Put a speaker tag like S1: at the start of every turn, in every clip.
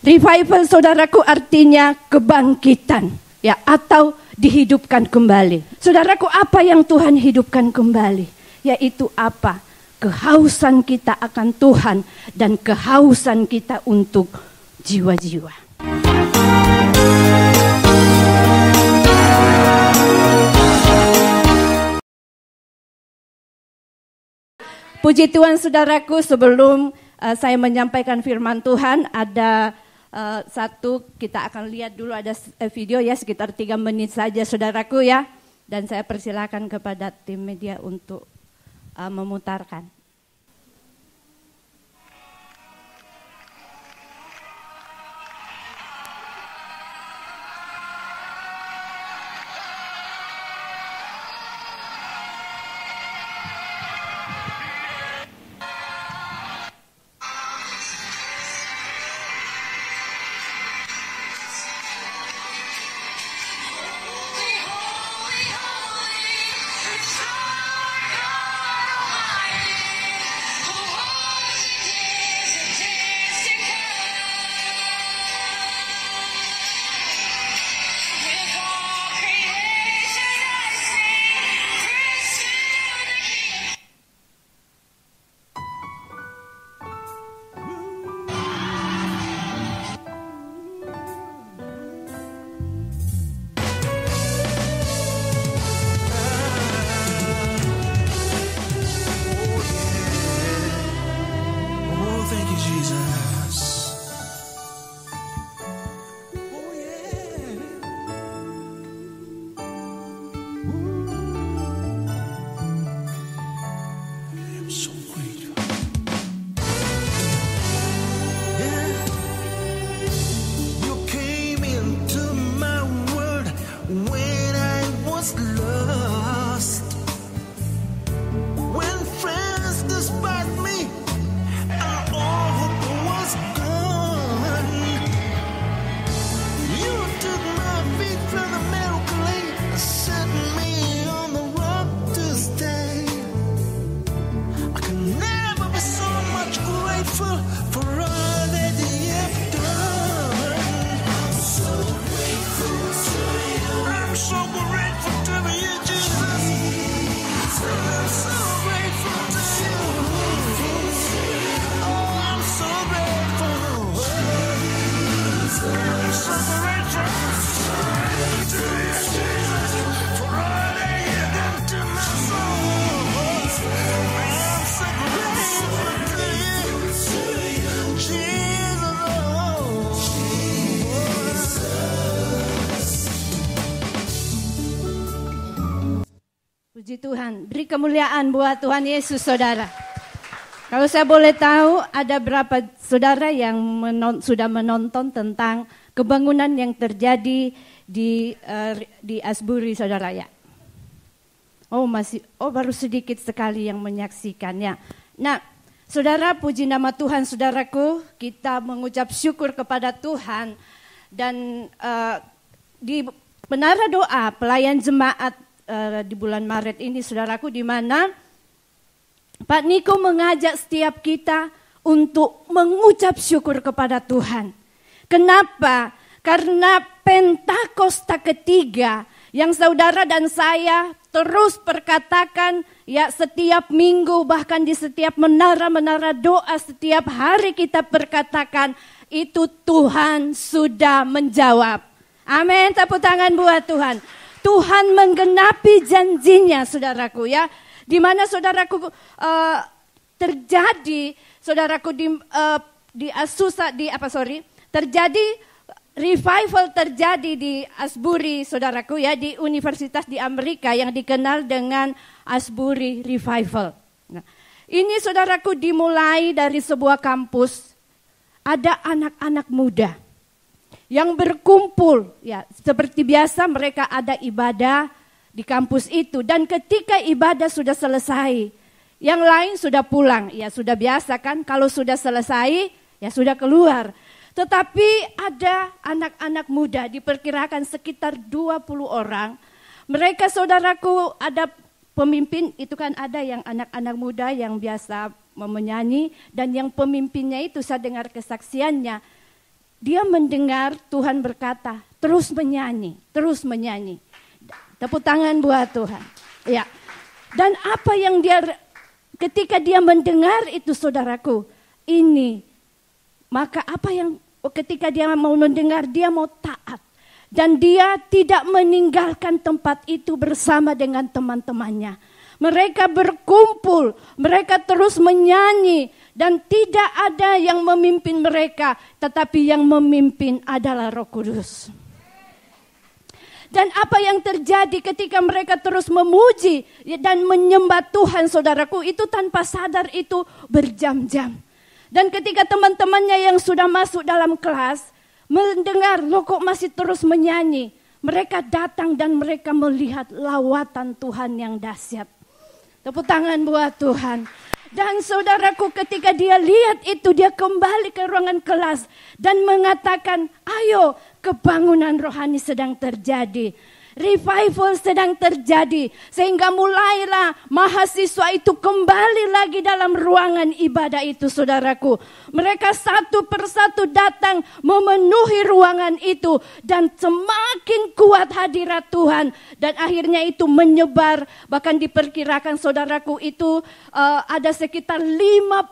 S1: Revival, saudaraku, artinya kebangkitan, ya, atau dihidupkan kembali. Saudaraku, apa yang Tuhan hidupkan kembali? Yaitu apa? Kehausan kita akan Tuhan dan kehausan kita untuk jiwa-jiwa. Puji Tuhan, saudaraku, sebelum saya menyampaikan firman Tuhan, ada satu, kita akan lihat dulu, ada video ya, sekitar 3 menit saja, saudaraku ya. Dan saya persilakan kepada tim media untuk memutarkan. Puji Tuhan, beri kemuliaan buat Tuhan Yesus, saudara. Kalau saya boleh tahu, ada berapa saudara yang sudah menonton tentang kebangunan yang terjadi di Asbury, saudara ya? Baru sedikit sekali yang menyaksikannya. Nah, saudara, puji nama Tuhan, saudaraku, kita mengucap syukur kepada Tuhan. Dan di Menara Doa Pelayan Jemaat di bulan Maret ini, saudaraku, di mana Pak Niko mengajak setiap kita untuk mengucap syukur kepada Tuhan. Kenapa? Karena Pentakosta ketiga yang saudara dan saya terus perkatakan ya setiap minggu, bahkan di setiap menara-menara doa setiap hari kita perkatakan, itu Tuhan sudah menjawab. Amin, tepuk tangan buat Tuhan. Tuhan menggenapi janjinya, saudaraku ya. Di mana saudaraku terjadi, saudaraku terjadi revival terjadi di Asbury, saudaraku ya, di universitas di Amerika yang dikenal dengan Asbury Revival. Nah, ini saudaraku dimulai dari sebuah kampus, ada anak-anak muda yang berkumpul, ya seperti biasa mereka ada ibadah di kampus itu. Dan ketika ibadah sudah selesai, yang lain sudah pulang, ya sudah biasa kan, kalau sudah selesai ya sudah keluar. Tetapi ada anak-anak muda, diperkirakan sekitar 20 orang. Mereka, saudaraku, ada pemimpin, itu kan ada yang anak-anak muda yang biasa menyanyi, dan yang pemimpinnya itu saya dengar kesaksiannya, dia mendengar Tuhan berkata, terus menyanyi, terus menyanyi. Tepuk tangan buat Tuhan. Ya. Dan apa yang ketika dia mendengar itu saudaraku, maka apa yang ketika dia mau mendengar, dia mau taat. Dan dia tidak meninggalkan tempat itu bersama dengan teman-temannya. Mereka berkumpul, mereka terus menyanyi. Dan tidak ada yang memimpin mereka, tetapi yang memimpin adalah Roh Kudus. Dan apa yang terjadi ketika mereka terus memuji dan menyembah Tuhan, saudaraku, itu tanpa sadar itu berjam-jam. Dan ketika teman-temannya yang sudah masuk dalam kelas mendengar, loh kok masih terus menyanyi, mereka datang dan mereka melihat lawatan Tuhan yang dahsyat. Tepuk tangan buat Tuhan. Dan saudaraku, ketika dia lihat itu, dia kembali ke ruangan kelas dan mengatakan, ayo, kebangunan rohani sedang terjadi. Revival sedang terjadi. Sehingga mulailah mahasiswa itu kembali lagi dalam ruangan ibadah itu, saudaraku. Mereka satu persatu datang memenuhi ruangan itu. Dan semakin kuat hadirat Tuhan. Dan akhirnya itu menyebar. Bahkan diperkirakan, saudaraku, itu ada sekitar 50.000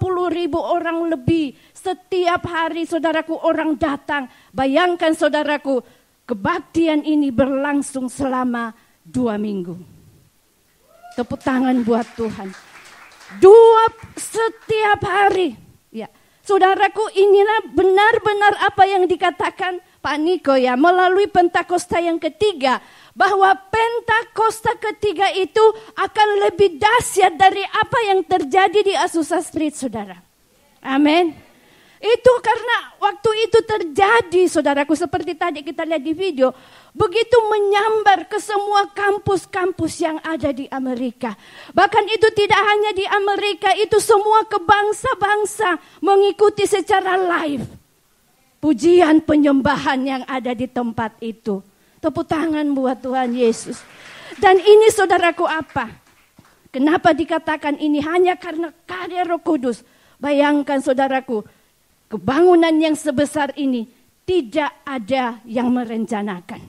S1: orang lebih. Setiap hari, saudaraku, orang datang. Bayangkan, saudaraku, kebaktian ini berlangsung selama 2 minggu. Tepuk tangan buat Tuhan. Setiap hari. Ya, saudaraku, inilah benar-benar apa yang dikatakan Pak Niko ya, melalui Pentakosta yang ketiga. Bahwa Pentakosta ketiga itu akan lebih dahsyat dari apa yang terjadi di Azusa Street, saudara. Amin. Itu karena waktu itu terjadi, saudaraku, seperti tadi kita lihat di video, begitu menyambar ke semua kampus-kampus yang ada di Amerika. Bahkan itu tidak hanya di Amerika, itu semua ke bangsa-bangsa mengikuti secara live pujian penyembahan yang ada di tempat itu. Tepuk tangan buat Tuhan Yesus. Dan ini, saudaraku, apa? Kenapa dikatakan ini hanya karena karya Roh Kudus? Bayangkan, saudaraku, kebangunan yang sebesar ini tidak ada yang merencanakan.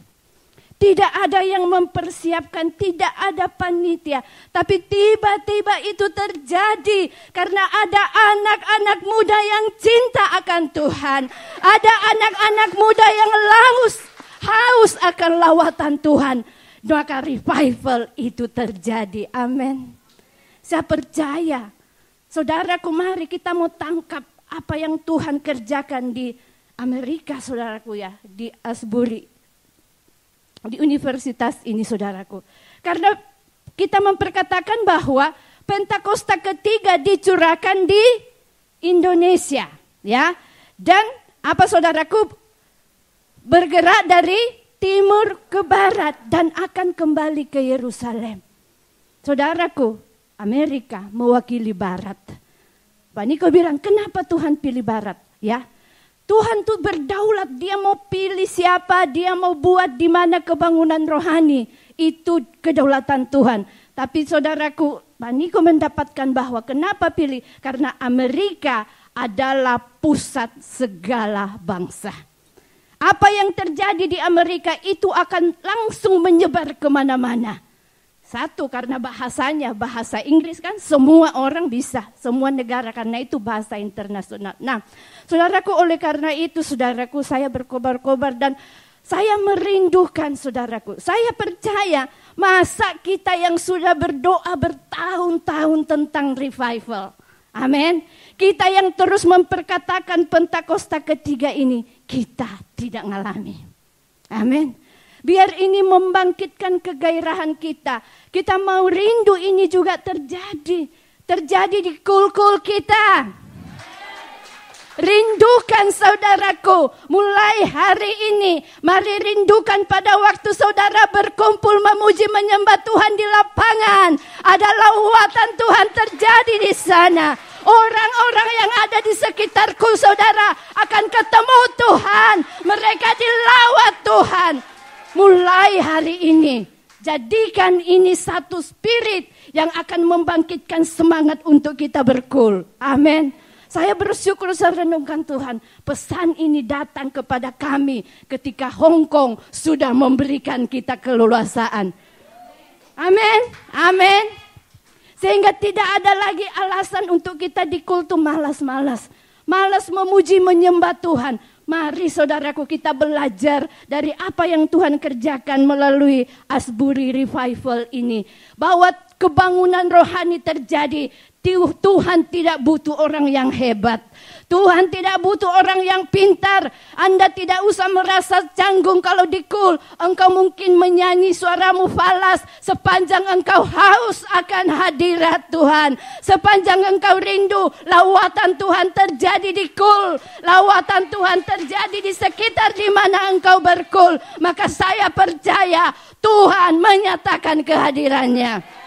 S1: Tidak ada yang mempersiapkan, tidak ada panitia. Tapi tiba-tiba itu terjadi karena ada anak-anak muda yang cinta akan Tuhan. Ada anak-anak muda yang haus akan lawatan Tuhan. Maka revival itu terjadi. Amin. Saya percaya. Saudaraku, mari kita mau tangkap apa yang Tuhan kerjakan di Amerika, saudaraku ya, di Asbury, di universitas ini, saudaraku. Karena kita memperkatakan bahwa Pentakosta ketiga dicurahkan di Indonesia, ya. Dan apa, saudaraku? Bergerak dari timur ke barat dan akan kembali ke Yerusalem. Saudaraku, Amerika mewakili barat. Pak Niko bilang, kenapa Tuhan pilih barat? Ya, Tuhan tuh berdaulat, dia mau pilih siapa, dia mau buat di mana kebangunan rohani. Itu kedaulatan Tuhan. Tapi saudaraku, Pak Niko mendapatkan bahwa kenapa pilih? Karena Amerika adalah pusat segala bangsa. Apa yang terjadi di Amerika itu akan langsung menyebar kemana-mana. Satu, karena bahasanya, bahasa Inggris kan semua orang bisa, semua negara, karena itu bahasa internasional. Nah, saudaraku, oleh karena itu, saudaraku, saya berkobar-kobar dan saya merindukan, saudaraku. Saya percaya, masa kita yang sudah berdoa bertahun-tahun tentang revival. Amin. Kita yang terus memperkatakan Pentakosta ketiga ini, kita tidak ngalami. Amin. Biar ini membangkitkan kegairahan kita. Kita mau rindu ini juga terjadi. Terjadi di kul-kul kita. Rindukan, saudaraku, mulai hari ini. Mari rindukan pada waktu saudara berkumpul memuji menyembah Tuhan di lapangan. Ada lawatan Tuhan terjadi di sana. Orang-orang yang ada di sekitarku, saudara, akan ketemu Tuhan. Mereka dilawat Tuhan. Mulai hari ini, jadikan ini satu spirit yang akan membangkitkan semangat untuk kita berkul. Amin. Saya bersyukur saya renungkan Tuhan. Pesan ini datang kepada kami ketika Hong Kong sudah memberikan kita keleluasaan. Amin, amin. Sehingga tidak ada lagi alasan untuk kita di kultum malas-malas. Malas memuji menyembah Tuhan. Mari saudaraku kita belajar dari apa yang Tuhan kerjakan melalui Asbury Revival ini. Bahwa kebangunan rohani terjadi. Tuhan tidak butuh orang yang hebat. Tuhan tidak butuh orang yang pintar. Anda tidak usah merasa canggung kalau dikul. Engkau mungkin menyanyi suaramu falas. Sepanjang engkau haus akan hadirat Tuhan. Sepanjang engkau rindu, lawatan Tuhan terjadi di kul. Lawatan Tuhan terjadi di sekitar di mana engkau berkul. Maka saya percaya Tuhan menyatakan kehadirannya.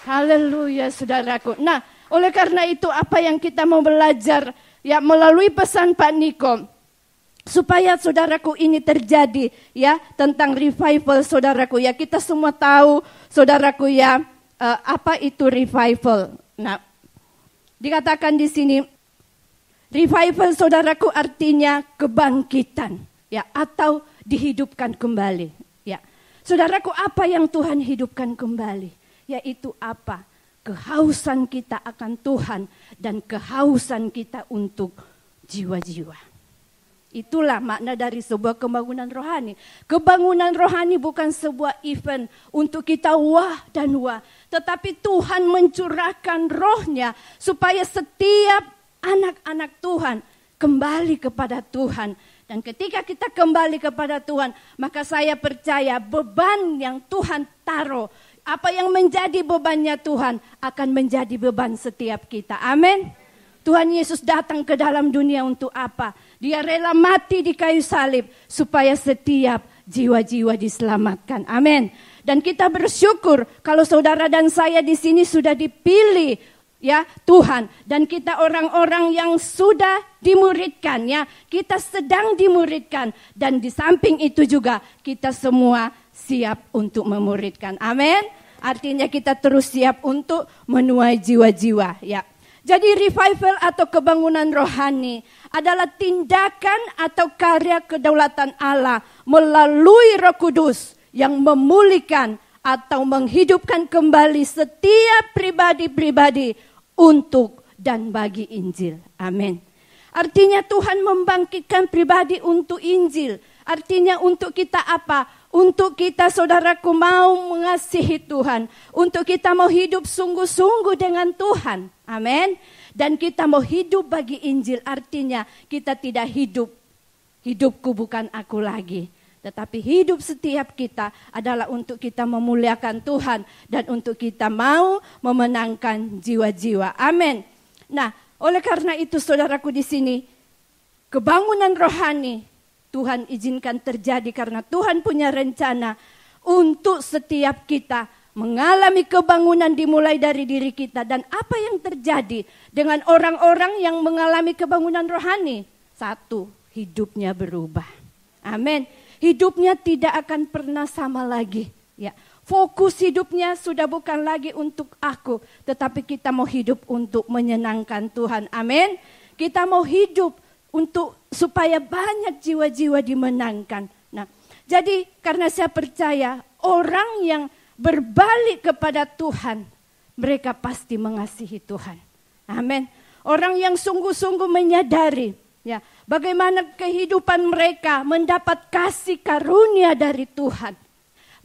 S1: Haleluya saudaraku. Nah, oleh karena itu apa yang kita mau belajar ya melalui pesan Pak Niko supaya saudaraku ini terjadi ya tentang revival saudaraku ya, kita semua tahu saudaraku ya apa itu revival. Nah, dikatakan di sini revival saudaraku artinya kebangkitan ya atau dihidupkan kembali ya. Saudaraku, apa yang Tuhan hidupkan kembali? Yaitu apa? Kehausan kita akan Tuhan dan kehausan kita untuk jiwa-jiwa. Itulah makna dari sebuah kebangunan rohani. Kebangunan rohani bukan sebuah event untuk kita wah dan wah. Tetapi Tuhan mencurahkan rohnya supaya setiap anak-anak Tuhan kembali kepada Tuhan. Dan ketika kita kembali kepada Tuhan, maka saya percaya beban yang Tuhan taruh, apa yang menjadi bebannya Tuhan akan menjadi beban setiap kita. Amin. Tuhan Yesus datang ke dalam dunia untuk apa? Dia rela mati di kayu salib supaya setiap jiwa-jiwa diselamatkan. Amin. Dan kita bersyukur kalau saudara dan saya di sini sudah dipilih ya Tuhan, dan kita orang-orang yang sudah dimuridkan ya. Kita sedang dimuridkan dan di samping itu juga kita semua siap untuk memuridkan. Amin. Artinya kita terus siap untuk menuai jiwa-jiwa ya. Jadi revival atau kebangunan rohani adalah tindakan atau karya kedaulatan Allah melalui Roh Kudus yang memulihkan atau menghidupkan kembali setiap pribadi-pribadi untuk dan bagi Injil. Amin. Artinya Tuhan membangkitkan pribadi untuk Injil. Artinya untuk kita apa? Untuk kita saudaraku mau mengasihi Tuhan. Untuk kita mau hidup sungguh-sungguh dengan Tuhan. Amin. Dan kita mau hidup bagi Injil. Artinya kita tidak hidup. Hidupku bukan aku lagi. Tetapi hidup setiap kita adalah untuk kita memuliakan Tuhan. Dan untuk kita mau memenangkan jiwa-jiwa. Amin. Nah, oleh karena itu saudaraku di sini. Kebangunan rohani Tuhan izinkan terjadi karena Tuhan punya rencana untuk setiap kita mengalami kebangunan dimulai dari diri kita. Dan apa yang terjadi dengan orang-orang yang mengalami kebangunan rohani? Satu, hidupnya berubah. Amin. Hidupnya tidak akan pernah sama lagi. Ya, fokus hidupnya sudah bukan lagi untuk aku, tetapi kita mau hidup untuk menyenangkan Tuhan. Amin. Kita mau hidup untuk supaya banyak jiwa-jiwa dimenangkan. Nah, jadi karena saya percaya orang yang berbalik kepada Tuhan, mereka pasti mengasihi Tuhan. Amin. Orang yang sungguh-sungguh menyadari ya, bagaimana kehidupan mereka mendapat kasih karunia dari Tuhan.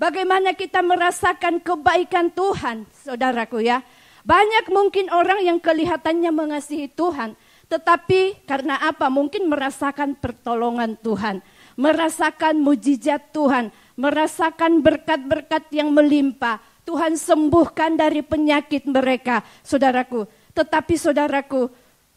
S1: Bagaimana kita merasakan kebaikan Tuhan, saudaraku ya. Banyak mungkin orang yang kelihatannya mengasihi Tuhan, tetapi karena apa? Mungkin merasakan pertolongan Tuhan, merasakan mujizat Tuhan, merasakan berkat-berkat yang melimpah. Tuhan sembuhkan dari penyakit mereka, saudaraku. Tetapi saudaraku,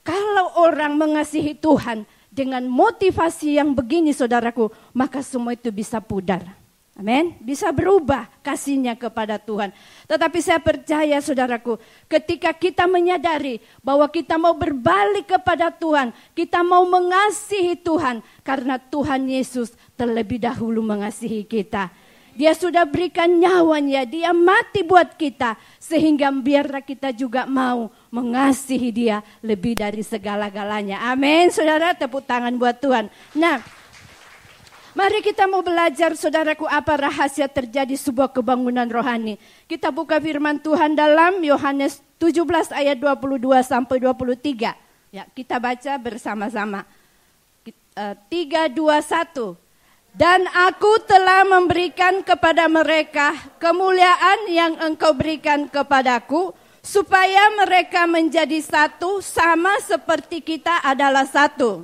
S1: kalau orang mengasihi Tuhan dengan motivasi yang begini saudaraku, maka semua itu bisa pudar. Amin. Bisa berubah kasihnya kepada Tuhan. Tetapi saya percaya saudaraku, ketika kita menyadari bahwa kita mau berbalik kepada Tuhan, kita mau mengasihi Tuhan karena Tuhan Yesus terlebih dahulu mengasihi kita. Dia sudah berikan nyawanya, dia mati buat kita. Sehingga biarlah kita juga mau mengasihi dia lebih dari segala-galanya. Amin, saudara, tepuk tangan buat Tuhan. Nah, mari kita mau belajar, saudaraku, apa rahasia terjadi sebuah kebangunan rohani. Kita buka firman Tuhan dalam Yohanes 17 ayat 22 sampai 23. Ya, kita baca bersama-sama. 3, 2, 1. Dan aku telah memberikan kepada mereka kemuliaan yang engkau berikan kepadaku, supaya mereka menjadi satu sama seperti kita adalah satu.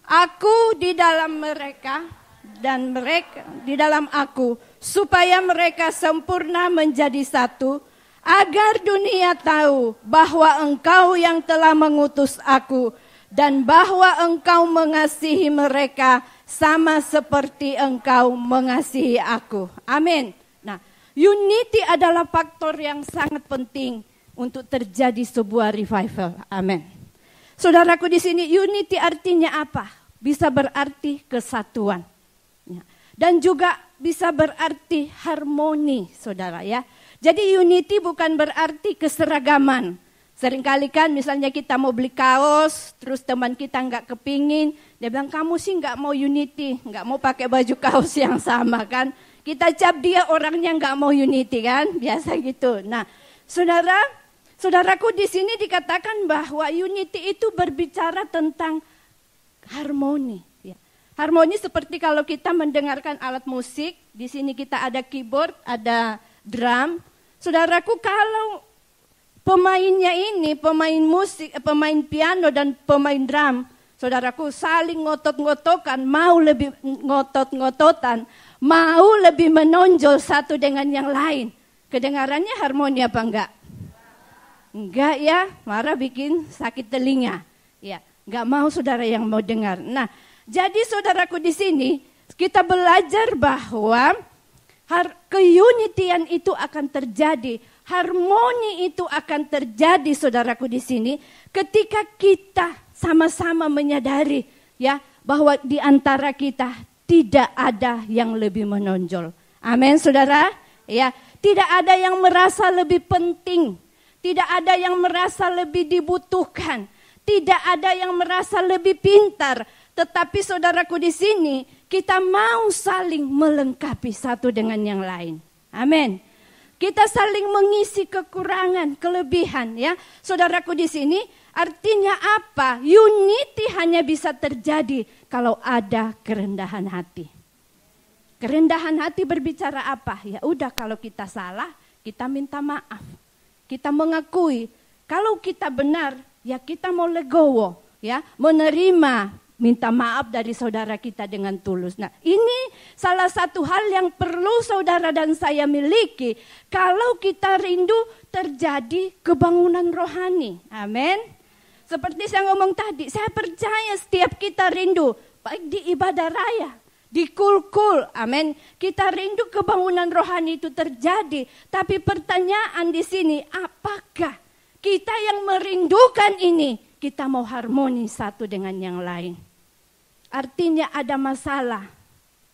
S1: Aku di dalam mereka dan mereka di dalam aku, supaya mereka sempurna menjadi satu, agar dunia tahu bahwa engkau yang telah mengutus aku, dan bahwa engkau mengasihi mereka sama seperti engkau mengasihi aku. Amin. Nah, unity adalah faktor yang sangat penting untuk terjadi sebuah revival. Amin. Saudaraku, di sini unity artinya apa? Bisa berarti kesatuan. Dan juga bisa berarti harmoni, saudara ya. Jadi unity bukan berarti keseragaman. Seringkali kan misalnya kita mau beli kaos, terus teman kita nggak kepingin, dia bilang kamu sih nggak mau unity, nggak mau pakai baju kaos yang sama kan. Kita cap dia orangnya nggak mau unity kan, biasa gitu. Nah, saudaraku, di sini dikatakan bahwa unity itu berbicara tentang harmoni. Ya. Harmoni seperti kalau kita mendengarkan alat musik, di sini kita ada keyboard, ada drum. Saudaraku, kalau pemainnya ini, pemain musik, pemain piano dan pemain drum, saudaraku, saling ngotot-ngotokan, mau lebih ngotot-ngototan, mau lebih menonjol satu dengan yang lain. Kedengarannya harmoni apa enggak? Enggak ya, marah bikin sakit telinga. Ya, enggak mau saudara yang mau dengar. Nah, jadi saudaraku, di sini kita belajar bahwa keunitian itu akan terjadi, harmoni itu akan terjadi, saudaraku, di sini ketika kita sama-sama menyadari ya bahwa di antara kita tidak ada yang lebih menonjol. Amin, saudara. Ya, tidak ada yang merasa lebih penting, tidak ada yang merasa lebih dibutuhkan, tidak ada yang merasa lebih pintar. Tetapi saudaraku, di sini kita mau saling melengkapi satu dengan yang lain. Amin. Kita saling mengisi kekurangan, kelebihan ya. Saudaraku, di sini artinya apa? Unity hanya bisa terjadi kalau ada kerendahan hati. Kerendahan hati berbicara apa? Ya udah, kalau kita salah, kita minta maaf. Kita mengakui kalau kita benar, ya kita mau legowo, ya, menerima minta maaf dari saudara kita dengan tulus. Nah, ini salah satu hal yang perlu saudara dan saya miliki kalau kita rindu terjadi kebangunan rohani. Amin. Seperti saya ngomong tadi, saya percaya setiap kita rindu, baik di ibadah raya, di kul-kul, amin. Kita rindu kebangunan rohani itu terjadi. Tapi pertanyaan di sini, apakah kita yang merindukan ini, kita mau harmoni satu dengan yang lain? Artinya ada masalah,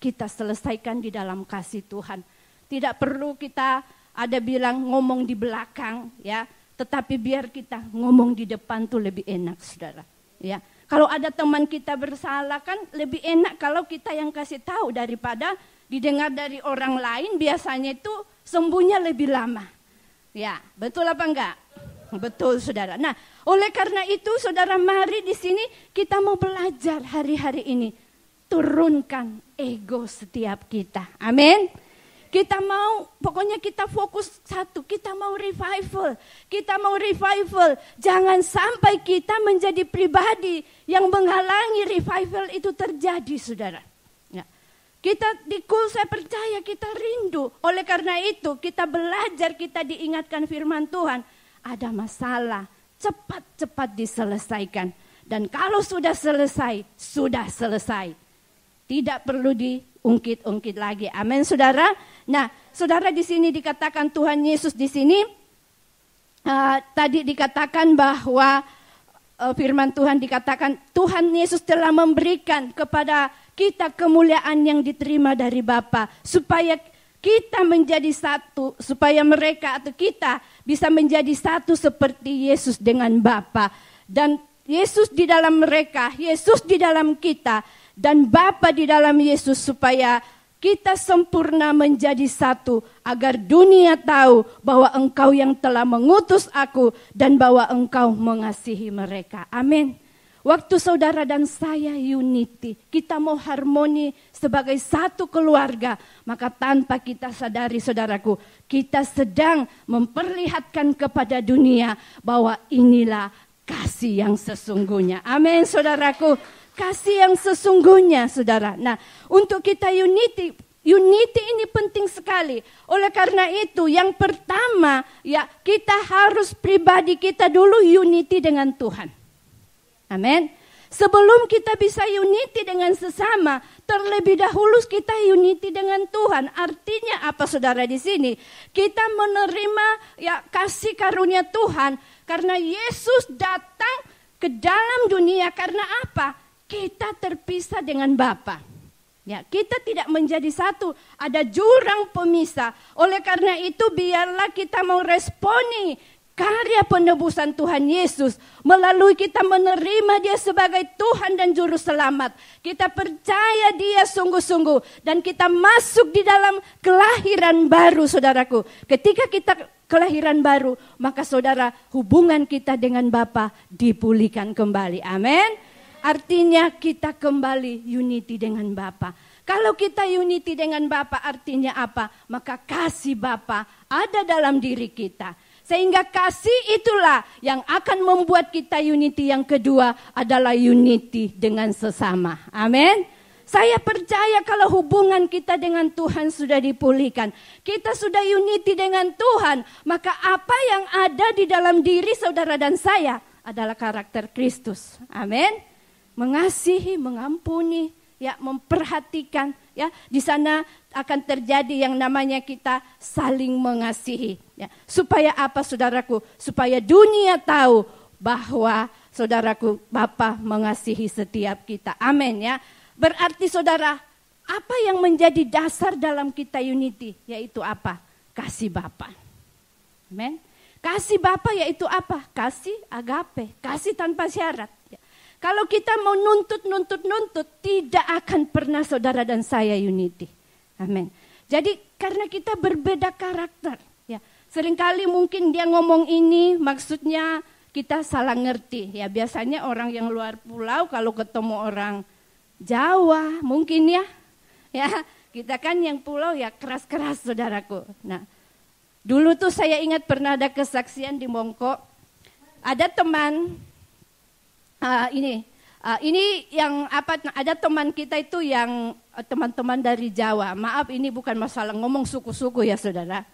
S1: kita selesaikan di dalam kasih Tuhan. Tidak perlu kita ada bilang ngomong di belakang, ya. Tetapi biar kita ngomong di depan tuh lebih enak, saudara. Ya, kalau ada teman kita bersalah kan lebih enak kalau kita yang kasih tahu daripada didengar dari orang lain. Biasanya itu sembuhnya lebih lama. Ya, betul apa enggak? Betul, saudara. Nah, oleh karena itu, saudara, mari di sini kita mau belajar hari-hari ini. Turunkan ego setiap kita. Amin. Kita mau, pokoknya kita fokus satu. Kita mau revival. Kita mau revival. Jangan sampai kita menjadi pribadi yang menghalangi revival itu terjadi, saudara. Ya. Kita di kul, saya percaya kita rindu. Oleh karena itu, kita belajar, kita diingatkan firman Tuhan. Ada masalah, cepat-cepat diselesaikan. Dan kalau sudah selesai, sudah selesai. Tidak perlu diungkit-ungkit lagi. Amin, saudara. Nah, saudara, di sini dikatakan Tuhan Yesus di sini. Tadi dikatakan bahwa firman Tuhan dikatakan Tuhan Yesus telah memberikan kepada kita kemuliaan yang diterima dari Bapa. Supaya kita menjadi satu, supaya mereka atau kita bisa menjadi satu seperti Yesus dengan Bapa. Dan Yesus di dalam mereka, Yesus di dalam kita, dan Bapa di dalam Yesus, supaya kita sempurna menjadi satu, agar dunia tahu bahwa Engkau yang telah mengutus aku dan bahwa Engkau mengasihi mereka. Amin. Waktu saudara dan saya unity, kita mau harmoni sebagai satu keluarga, maka tanpa kita sadari saudaraku, kita sedang memperlihatkan kepada dunia bahwa inilah kasih yang sesungguhnya. Amin saudaraku. Kasih yang sesungguhnya saudara. Nah, untuk kita unity ini penting sekali. Oleh karena itu yang pertama ya kita harus pribadi kita dulu unity dengan Tuhan. Amin. Sebelum kita bisa unity dengan sesama, terlebih dahulu kita unity dengan Tuhan. Artinya apa saudara di sini? Kita menerima ya kasih karunia Tuhan karena Yesus datang ke dalam dunia. Karena apa? Kita terpisah dengan Bapa. Ya, kita tidak menjadi satu, ada jurang pemisah. Oleh karena itu biarlah kita meresponi karya penebusan Tuhan Yesus melalui kita menerima Dia sebagai Tuhan dan Juru Selamat. Kita percaya Dia sungguh-sungguh dan kita masuk di dalam kelahiran baru saudaraku. Ketika kita kelahiran baru, maka saudara hubungan kita dengan Bapa dipulihkan kembali. Amin. Artinya kita kembali unity dengan Bapa. Kalau kita unity dengan Bapa artinya apa? Maka kasih Bapa ada dalam diri kita. Sehingga kasih itulah yang akan membuat kita unity. Yang kedua adalah unity dengan sesama. Amin. Saya percaya kalau hubungan kita dengan Tuhan sudah dipulihkan, kita sudah unity dengan Tuhan, maka apa yang ada di dalam diri saudara dan saya adalah karakter Kristus. Amin. Mengasihi, mengampuni, ya, memperhatikan, ya. Di sana akan terjadi yang namanya kita saling mengasihi, ya. Supaya apa saudaraku? Supaya dunia tahu bahwa saudaraku Bapa mengasihi setiap kita. Amin ya. Berarti saudara, apa yang menjadi dasar dalam kita unity? Yaitu apa? Kasih Bapa. Amin. Kasih Bapa yaitu apa? Kasih agape, kasih tanpa syarat. Ya. Kalau kita mau nuntut, tidak akan pernah saudara dan saya unity. Amin. Jadi karena kita berbeda karakter. Ya, seringkali mungkin dia ngomong ini maksudnya kita salah ngerti. Ya biasanya orang yang luar pulau kalau ketemu orang Jawa mungkin ya. Ya kita kan yang pulau ya keras-keras saudaraku. Nah dulu tuh saya ingat pernah ada kesaksian di Mongko. Ada teman ini yang apa? Ada teman kita itu yang teman-teman dari Jawa. Maaf, ini bukan masalah ngomong suku-suku ya saudara.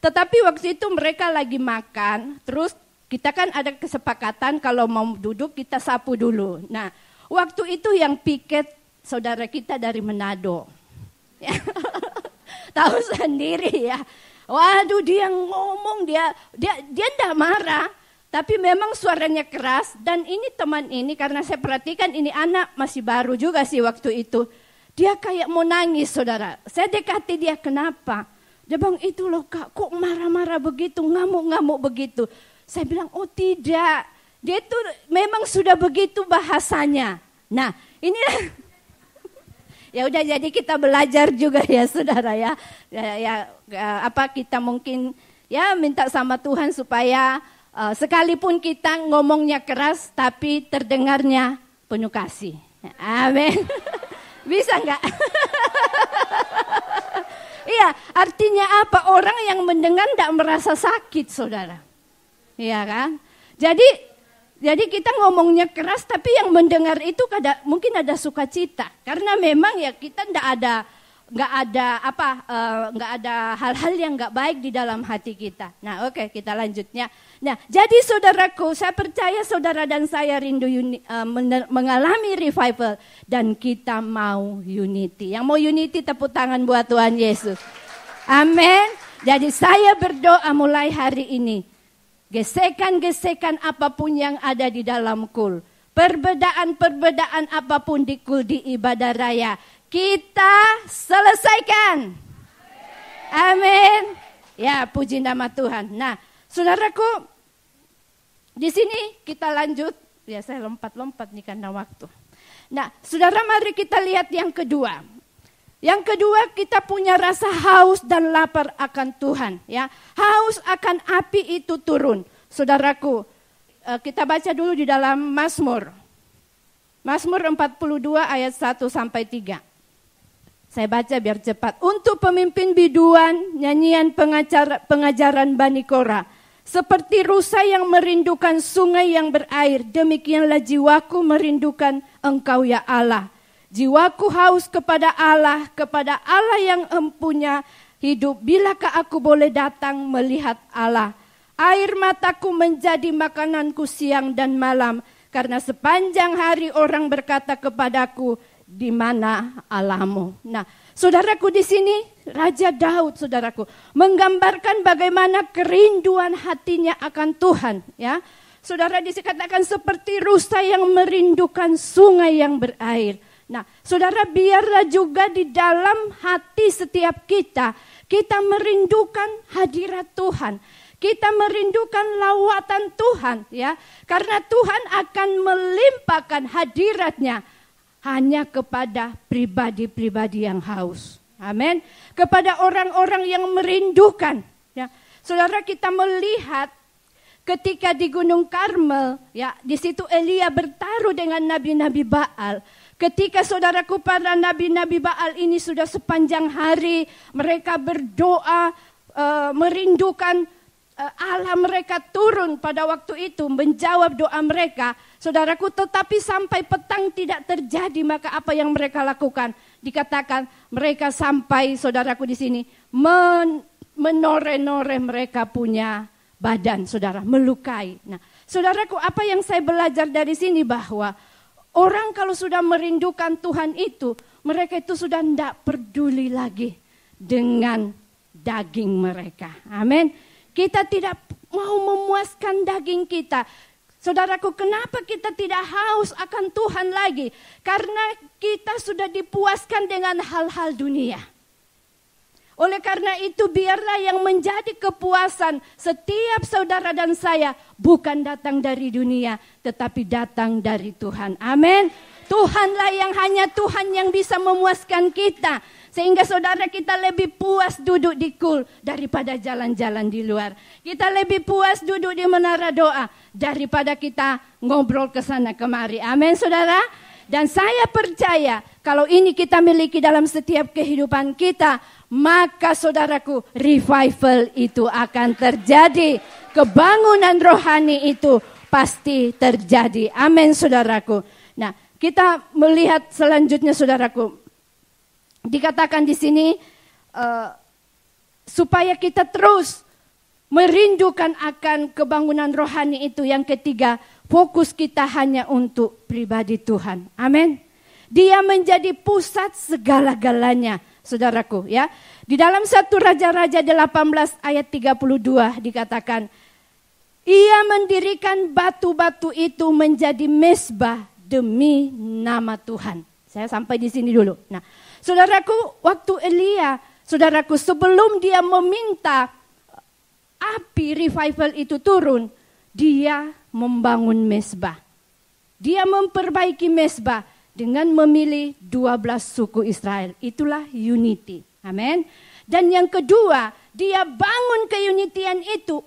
S1: Tetapi waktu itu mereka lagi makan, terus kita kan ada kesepakatan kalau mau duduk kita sapu dulu. Nah, waktu itu yang piket saudara kita dari Manado. Ya. Tahu sendiri ya. Waduh, dia ngomong dia enggak marah. Tapi memang suaranya keras dan ini teman ini karena saya perhatikan ini anak masih baru juga sih waktu itu. Dia kayak mau nangis saudara. Saya dekati dia kenapa? Dia bilang itu loh kak kok marah-marah begitu, ngamuk-ngamuk begitu. Saya bilang oh tidak. Dia itu memang sudah begitu bahasanya. Nah inilah. Ya udah jadi kita belajar juga ya saudara ya. Apa kita mungkin ya minta sama Tuhan supaya sekalipun kita ngomongnya keras tapi terdengarnya penuh kasih. Amin. Bisa enggak? Iya, artinya apa? Orang yang mendengar enggak merasa sakit, saudara. Iya kan? Jadi kita ngomongnya keras tapi yang mendengar itu mungkin ada sukacita. Karena memang ya kita enggak ada hal-hal yang enggak baik di dalam hati kita. Nah, oke, kita lanjutnya. Nah, jadi saudaraku, saya percaya saudara dan saya rindu mengalami revival dan kita mau unity. Yang mau unity tepuk tangan buat Tuhan Yesus. Amin. Jadi saya berdoa mulai hari ini, gesekan-gesekan apapun yang ada di dalam kul, perbedaan-perbedaan apapun di kul di ibadah raya, kita selesaikan. Amin. Ya, puji nama Tuhan. Nah, saudaraku, di sini kita lanjut. Ya, saya lompat-lompat nih karena waktu. Nah, saudara, mari kita lihat yang kedua. Yang kedua, kita punya rasa haus dan lapar akan Tuhan. Ya, haus akan api itu turun. Saudaraku, kita baca dulu di dalam Mazmur. Mazmur 42 ayat 1 sampai 3. Saya baca biar cepat. Untuk pemimpin biduan, nyanyian pengajaran Bani Korah. Seperti rusa yang merindukan sungai yang berair, demikianlah jiwaku merindukan Engkau ya Allah. Jiwaku haus kepada Allah yang empunya hidup. Bilakah aku boleh datang melihat Allah? Air mataku menjadi makananku siang dan malam, karena sepanjang hari orang berkata kepadaku, di mana Allahmu? Nah, saudaraku, di sini Raja Daud, saudaraku, menggambarkan bagaimana kerinduan hatinya akan Tuhan. Ya, saudara, dikatakan seperti rusa yang merindukan sungai yang berair. Nah, saudara, biarlah juga di dalam hati setiap kita merindukan hadirat Tuhan. Kita merindukan lawatan Tuhan, ya, karena Tuhan akan melimpahkan hadiratnya hanya kepada pribadi-pribadi yang haus. Amin. Kepada orang-orang yang merindukan. Ya. Saudara, kita melihat ketika di Gunung Karmel, ya, di situ Elia bertaruh dengan nabi-nabi Baal. Ketika saudaraku, para nabi-nabi Baal ini sudah sepanjang hari mereka berdoa, merindukan Allah mereka turun pada waktu itu menjawab doa mereka. Saudaraku, tetapi sampai petang tidak terjadi, maka apa yang mereka lakukan? Dikatakan mereka sampai, saudaraku, di sini menore-nore mereka punya badan, saudara, melukai. Nah, saudaraku, apa yang saya belajar dari sini bahwa orang kalau sudah merindukan Tuhan itu, mereka itu sudah tidak peduli lagi dengan daging mereka. Amin. Kita tidak mau memuaskan daging kita. Saudaraku, kenapa kita tidak haus akan Tuhan lagi? Karena kita sudah dipuaskan dengan hal-hal dunia. Oleh karena itu, biarlah yang menjadi kepuasan setiap saudara dan saya bukan datang dari dunia, tetapi datang dari Tuhan. Amin. Tuhanlah yang hanya Tuhan yang bisa memuaskan kita. Sehingga saudara, kita lebih puas duduk di kul daripada jalan-jalan di luar. Kita lebih puas duduk di menara doa daripada kita ngobrol ke sana kemari. Amin, saudara. Dan saya percaya kalau ini kita miliki dalam setiap kehidupan kita, maka saudaraku, revival itu akan terjadi. Kebangunan rohani itu pasti terjadi. Amin, saudaraku. Nah, kita melihat selanjutnya, saudaraku. Dikatakan di sini supaya kita terus merindukan akan kebangunan rohani itu. Yang ketiga, fokus kita hanya untuk pribadi Tuhan. Amin. Dia menjadi pusat segala-galanya, saudaraku, ya. Di dalam 1 Raja-Raja 18 ayat 32 dikatakan, ia mendirikan batu-batu itu menjadi mezbah demi nama Tuhan. Saya sampai di sini dulu. Nah, saudaraku, waktu Elia, saudaraku, sebelum dia meminta api revival itu turun, dia membangun mezbah. Dia memperbaiki mezbah dengan memilih 12 suku Israel. Itulah unity. Amin. Dan yang kedua, dia bangun keunitian itu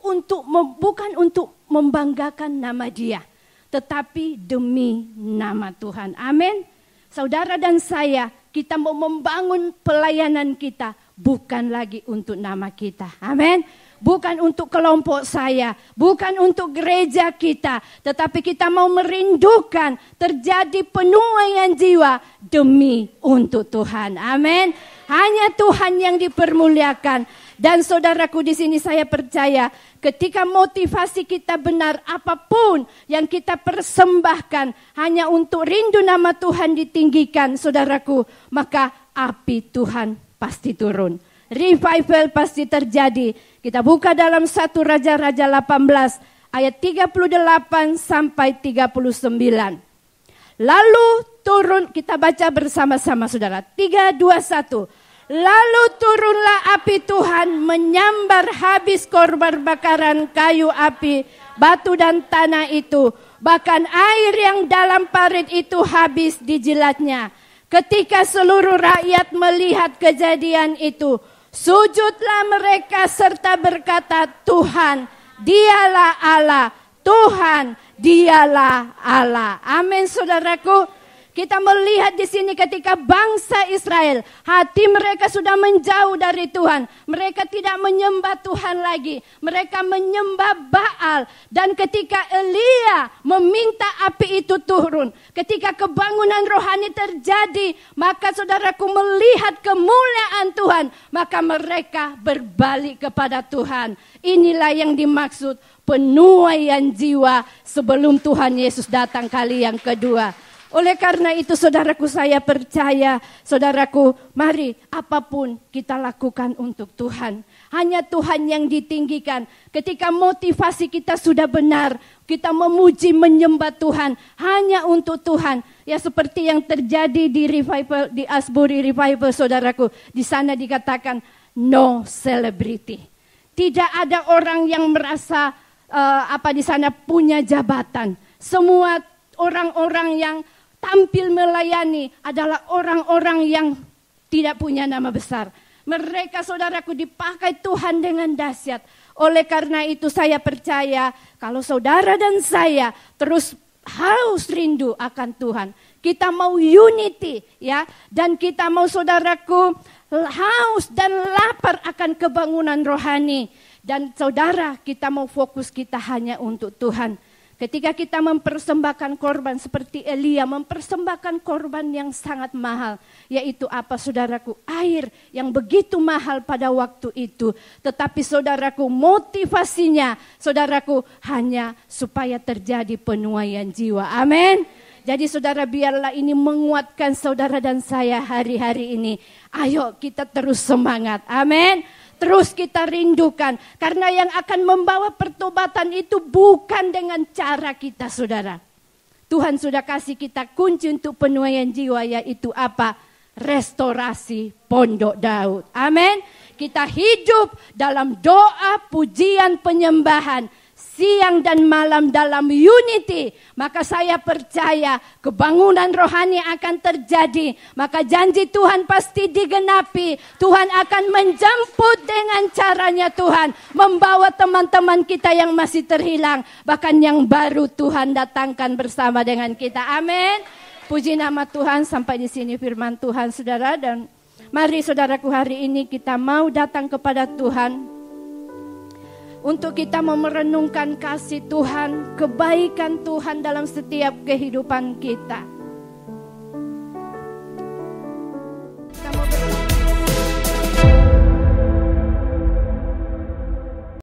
S1: bukan untuk membanggakan nama dia, tetapi demi nama Tuhan. Amin. Saudara dan saya, kita mau membangun pelayanan kita bukan lagi untuk nama kita. Amin. Bukan untuk kelompok saya, bukan untuk gereja kita, tetapi kita mau merindukan terjadi penuaian jiwa demi untuk Tuhan. Amin. Hanya Tuhan yang dipermuliakan. Dan saudaraku, di sini saya percaya ketika motivasi kita benar, apapun yang kita persembahkan hanya untuk rindu nama Tuhan ditinggikan, saudaraku, maka api Tuhan pasti turun. Revival pasti terjadi. Kita buka dalam 1 Raja-Raja 18 ayat 38 sampai 39. Lalu turun, kita baca bersama-sama, saudara. 3, 2, 1. Lalu turunlah api Tuhan menyambar habis korban bakaran kayu api, batu dan tanah itu. Bahkan air yang dalam parit itu habis dijilatnya. Ketika seluruh rakyat melihat kejadian itu, sujudlah mereka serta berkata, Tuhan, dialah Allah. Tuhan, dialah Allah. Amin, saudaraku. Kita melihat di sini ketika bangsa Israel, hati mereka sudah menjauh dari Tuhan. Mereka tidak menyembah Tuhan lagi. Mereka menyembah Baal. Dan ketika Elia meminta api itu turun, ketika kebangunan rohani terjadi, maka saudaraku melihat kemuliaan Tuhan, maka mereka berbalik kepada Tuhan. Inilah yang dimaksud penuaian jiwa sebelum Tuhan Yesus datang kali yang kedua. Oleh karena itu saudaraku, saya percaya, saudaraku, mari apapun kita lakukan untuk Tuhan. Hanya Tuhan yang ditinggikan. Ketika motivasi kita sudah benar, kita memuji menyembah Tuhan hanya untuk Tuhan. Ya seperti yang terjadi di revival, di Asbury Revival, saudaraku. Di sana dikatakan no celebrity. Tidak ada orang yang merasa di sana punya jabatan. Semua orang-orang yang tampil melayani adalah orang-orang yang tidak punya nama besar. Mereka saudaraku dipakai Tuhan dengan dahsyat. Oleh karena itu saya percaya kalau saudara dan saya terus haus rindu akan Tuhan. Kita mau unity ya, dan kita mau saudaraku haus dan lapar akan kebangunan rohani. Dan saudara, kita mau fokus kita hanya untuk Tuhan. Ketika kita mempersembahkan korban seperti Elia mempersembahkan korban yang sangat mahal. Yaitu apa saudaraku? Air yang begitu mahal pada waktu itu. Tetapi saudaraku motivasinya saudaraku hanya supaya terjadi penuaian jiwa. Amin. Jadi saudara biarlah ini menguatkan saudara dan saya hari-hari ini. Ayo kita terus semangat. Amin. Terus kita rindukan. Karena yang akan membawa pertobatan itu bukan dengan cara kita saudara. Tuhan sudah kasih kita kunci untuk penuaian jiwa, yaitu apa? Restorasi Pondok Daud. Amin. Kita hidup dalam doa, pujian, penyembahan. Siang dan malam dalam unity. Maka saya percaya kebangunan rohani akan terjadi. Maka janji Tuhan pasti digenapi. Tuhan akan menjemput dengan caranya Tuhan. Membawa teman-teman kita yang masih terhilang. Bahkan yang baru Tuhan datangkan bersama dengan kita. Amin. Puji nama Tuhan. Sampai di sini firman Tuhan saudara. Dan mari saudaraku hari ini kita mau datang kepada Tuhan. Untuk kita merenungkan kasih Tuhan, kebaikan Tuhan dalam setiap kehidupan kita.